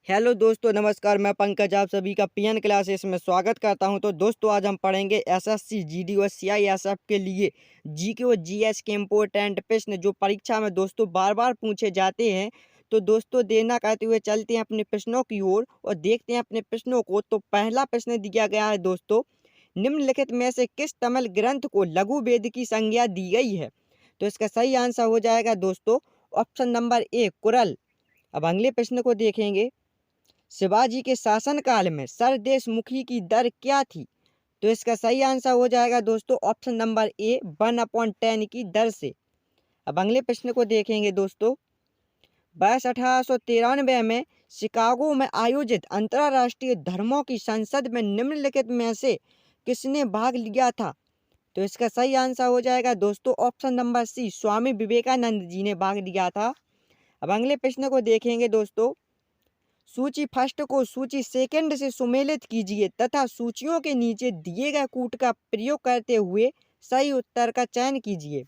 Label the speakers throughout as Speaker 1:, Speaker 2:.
Speaker 1: Hello दोस्तों, नमस्कार। मैं पंकज आप सभी का पीएन क्लासेस में स्वागत करता हूं। तो दोस्तों, आज हम पढ़ेंगे एसएससी, जीडी और सीआईएसएफ के लिए जीके और जीएस के इम्पोर्टेंट प्रश्न जो परीक्षा में दोस्तों बार बार पूछे जाते हैं। तो दोस्तों, देर ना करते हुए चलते हैं अपने प्रश्नों की ओर और देखते हैं अपने प्रश्नों को। तो पहला प्रश्न दिया गया है दोस्तों, निम्नलिखित में से किस तमिल ग्रंथ को लघु वेद की संज्ञा दी गई है? तो इसका सही आंसर हो जाएगा दोस्तों ऑप्शन नंबर ए, कुरल। अब अगले प्रश्न को देखेंगे, शिवाजी के शासनकाल में सरदेशमुखी की दर क्या थी? तो इसका सही आंसर हो जाएगा दोस्तों ऑप्शन नंबर ए, 1/10 की दर से। अब अगले प्रश्न को देखेंगे दोस्तों, वर्ष 1893 में शिकागो में आयोजित अंतर्राष्ट्रीय धर्मों की संसद में निम्नलिखित में से किसने भाग लिया था? तो इसका सही आंसर हो जाएगा दोस्तों ऑप्शन नंबर सी, स्वामी विवेकानंद जी ने भाग लिया था। अब अगले प्रश्न को देखेंगे दोस्तों, सूची फर्स्ट को सूची सेकंड से सुमेलित कीजिए तथा सूचियों के नीचे दिए गए कूट का प्रयोग करते हुए सही उत्तर का चयन कीजिए।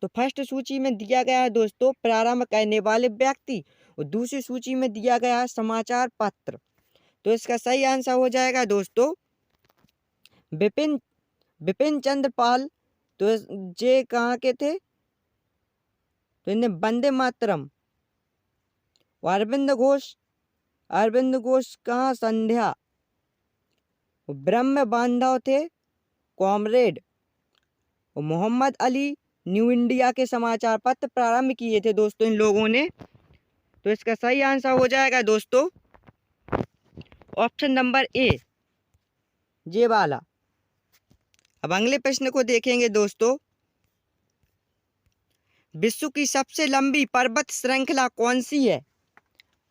Speaker 1: तो फर्स्ट सूची में दिया गया है दोस्तों प्रारंभ करने वाले व्यक्ति और दूसरी सूची में दिया गया है समाचार पत्र। तो इसका सही आंसर हो जाएगा दोस्तों बिपिन बिपिन चंद्र पाल। तो ये कहाँ के थे? तो इन्हें वंदे मातरम। अरविंद घोष कहाँ? संध्या। ब्रह्म बांधव थे कॉमरेड। और मोहम्मद अली न्यू इंडिया के समाचार पत्र प्रारंभ किए थे दोस्तों इन लोगों ने। तो इसका सही आंसर हो जाएगा दोस्तों ऑप्शन नंबर ए, जे वाला। अब अगले प्रश्न को देखेंगे दोस्तों, विश्व की सबसे लंबी पर्वत श्रृंखला कौन सी है?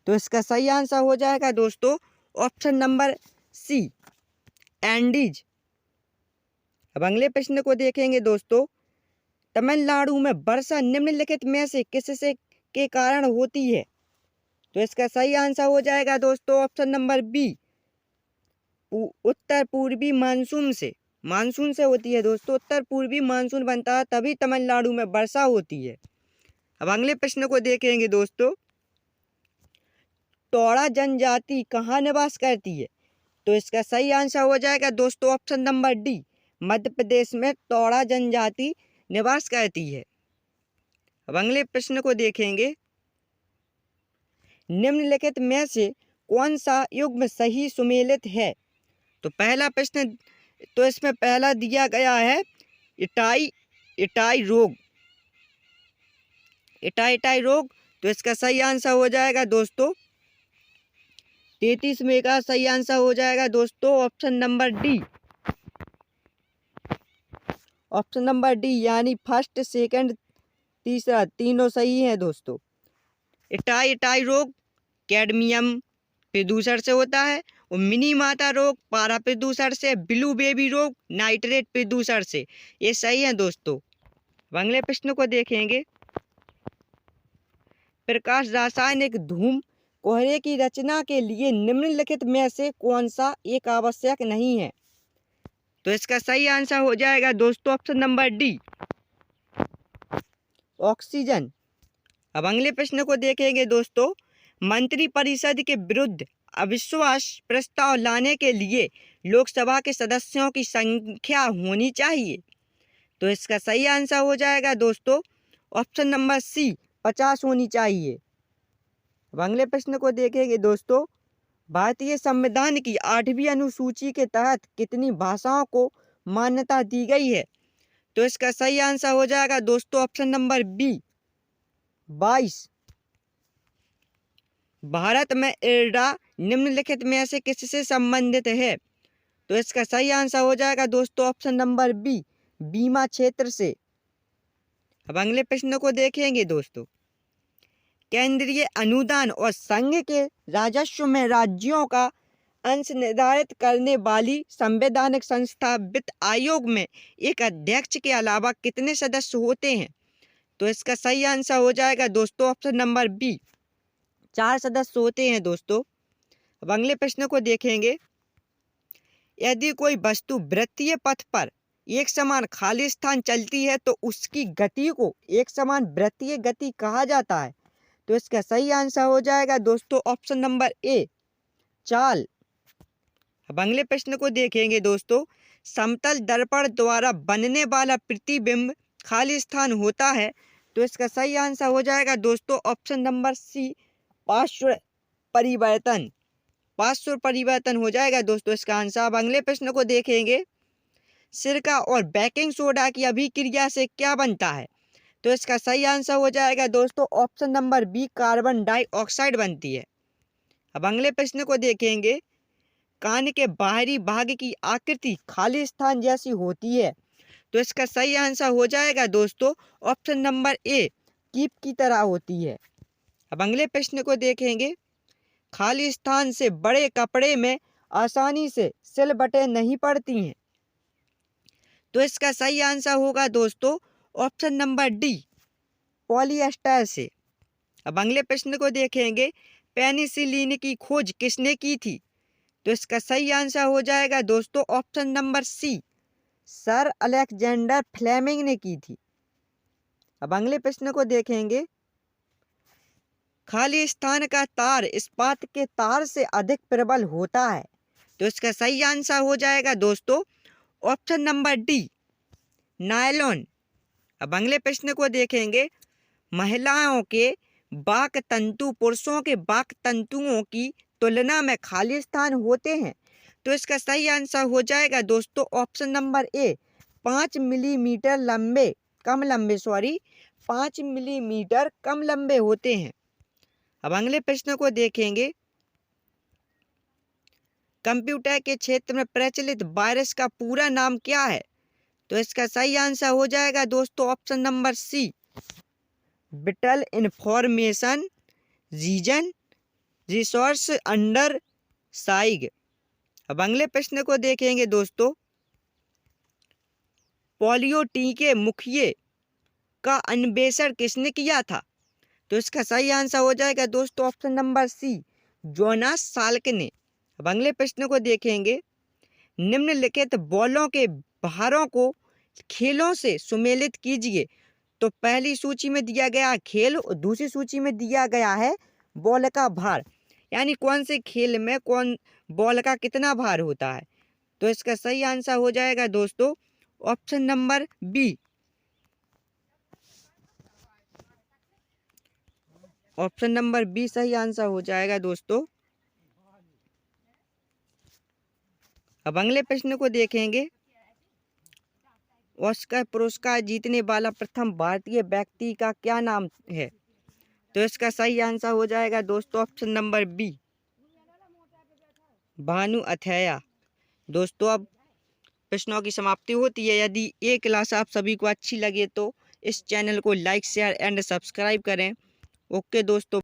Speaker 1: तो इसका सही आंसर हो जाएगा दोस्तों ऑप्शन नंबर सी, एंडीज। अब अगले प्रश्न को देखेंगे दोस्तों, तमिलनाडु में वर्षा निम्नलिखित में से किससे के कारण होती है? तो इसका सही आंसर हो जाएगा दोस्तों ऑप्शन नंबर बी, उत्तर पूर्वी मानसून से होती है दोस्तों। उत्तर पूर्वी मानसून बनता है तभी तमिलनाडु में वर्षा होती है। अब अगले प्रश्न को देखेंगे दोस्तों, टोडा जनजाति कहाँ निवास करती है? तो इसका सही आंसर हो जाएगा दोस्तों option number D, Madhya Pradesh में टोडा जनजाति निवास करती है। अब अगले प्रश्न को देखेंगे, निम्नलिखित में से कौन सा युग्म सही सुमेलित है? तो पहला प्रश्न, तो इसमें पहला दिया गया है इटाई रोग। तो इसका सही आंसर हो जाएगा दोस्तों 33 में का सही आंसर हो जाएगा दोस्तों ऑप्शन नंबर डी, यानी फर्स्ट सेकंड तीसरा तीनों सही है दोस्तों। इटाई रोग कैडमियम प्रदूषण से होता है और मिनी माता रोग पारा प्रदूषण से, ब्लू बेबी रोग नाइट्रेट प्रदूषण से। ये सही है दोस्तों। अगले प्रश्न को देखेंगे, प्रकाश रासायनिक धूम कोहरे की रचना के लिए निम्नलिखित में से कौन सा एक आवश्यक नहीं है? तो इसका सही आंसर हो जाएगा दोस्तों ऑप्शन नंबर डी, ऑक्सीजन। अब अगले प्रश्न को देखेंगे दोस्तों, मंत्रिपरिषद के विरुद्ध अविश्वास प्रस्ताव लाने के लिए लोकसभा के सदस्यों की संख्या होनी चाहिए। तो इसका सही आंसर हो जाएगा दोस्तों ऑप्शन नंबर सी, 50 होनी चाहिए। अब अगले प्रश्न को देखेंगे दोस्तों, भारतीय संविधान की 8वीं अनुसूची के तहत कितनी भाषाओं को मान्यता दी गई है? तो इसका सही आंसर हो जाएगा दोस्तों ऑप्शन नंबर बी, 22। भारत में इरडा निम्नलिखित में से किससे संबंधित है? तो इसका सही आंसर हो जाएगा दोस्तों ऑप्शन नंबर बी, बीमा क्षेत्र से। अब अगले प्रश्न को देखेंगे दोस्तों, केंद्रीय अनुदान और संघ के राजस्व में राज्यों का अंश निर्धारित करने वाली संवैधानिक संस्था वित्त आयोग में एक अध्यक्ष के अलावा कितने सदस्य होते हैं? तो इसका सही आंसर हो जाएगा दोस्तों ऑप्शन नंबर बी, 4 सदस्य होते हैं दोस्तों। अब अगले प्रश्न को देखेंगे, यदि कोई वस्तु वृत्तीय पथ पर एक समान खाली स्थान चलती है तो उसकी गति को एक समान वृत्तीय गति कहा जाता है। तो इसका सही आंसर हो जाएगा दोस्तों ऑप्शन नंबर ए, चाल। अब अगले प्रश्न को देखेंगे दोस्तों, समतल दर्पण द्वारा बनने वाला प्रतिबिंब खाली स्थान होता है। तो इसका सही आंसर हो जाएगा दोस्तों ऑप्शन नंबर सी, पार्श्व परिवर्तन। पार्श्व परिवर्तन हो जाएगा दोस्तों इसका आंसर। अब अगले प्रश्न को देखेंगे, सिरका और बेकिंग सोडा की अभिक्रिया से क्या बनता है। तो इसका सही आंसर हो जाएगा दोस्तों option number B, carbon dioxide बनती है। अब अगले प्रश्न को देखेंगे, कान के बाहरी भाग की आकृति खाली स्थान जैसी होती है। तो इसका सही आंसर हो जाएगा दोस्तों ऑप्शन नंबर ए, कीप की तरह होती है। अब अगले प्रश्न को देखेंगे, खाली स्थान से बड़े कपड़े में आसानी से सिलबटें नहीं पड़ती हैं। तो इसका सही आंसर होगा दोस्तों ऑप्शन नंबर डी, पॉलिएस्टर से। अब अगले प्रश्न को देखेंगे, पेनिसिलिन की खोज किसने की थी। तो इसका सही आंसर हो जाएगा दोस्तों option number C, sir Alexander Fleming ने की थी। अब अगले प्रश्न को देखेंगे, खाली स्थान का तार इस्पात के तार से अधिक प्रबल होता है। तो इसका सही आंसर हो जाएगा दोस्तों ऑप्शन नंबर डी, नायलॉन। अब अगले प्रश्न को देखेंगे, महिलाओं के वाक तंतु पुरुषों के वाक तंतुओं की तुलना में खाली स्थान होते हैं। तो इसका सही आंसर हो जाएगा दोस्तों ऑप्शन नंबर ए, 5 मिलीमीटर लंबे 5 मिलीमीटर कम लंबे होते हैं। अब अगले प्रश्न को देखेंगे, कंप्यूटर के क्षेत्र में प्रचलित वायरस का पूरा नाम क्या है। तो इसका सही आंसर हो जाएगा दोस्तों option number C, vital information reason resource under siege. अब अगले प्रश्न को देखेंगे दोस्तों, पोलियो टीके मुखिए का अन्वेषण किसने किया था। तो इसका सही आंसर हो जाएगा दोस्तों option number C, Jonas Salk ने। अब अगले प्रश्न को देखेंगे, निम्नलिखित बॉलों के भारों को खेलों से सुमेलित कीजिए। तो पहली सूची में दिया गया खेल और दूसरी सूची में दिया गया है बॉल का भार, यानी कौन से खेल में कौन बॉल का कितना भार होता है। तो इसका सही आंसर हो जाएगा दोस्तों option number B, option number B सही आंसर हो जाएगा दोस्तों। अब अगले प्रश्न को देखेंगे, ऑस्कर पुरस्कार जीतने वाला प्रथम भारतीय व्यक्ति का क्या नाम है। तो इसका सही आंसर हो जाएगा दोस्तों option number B, Bhanu Athaiya. दोस्तों अब प्रश्नों की समाप्ति होती है। यदि ये क्लास आप सभी को अच्छी लगे तो इस चैनल को लाइक शेयर एंड सब्सक्राइब करें। ओके दोस्तों।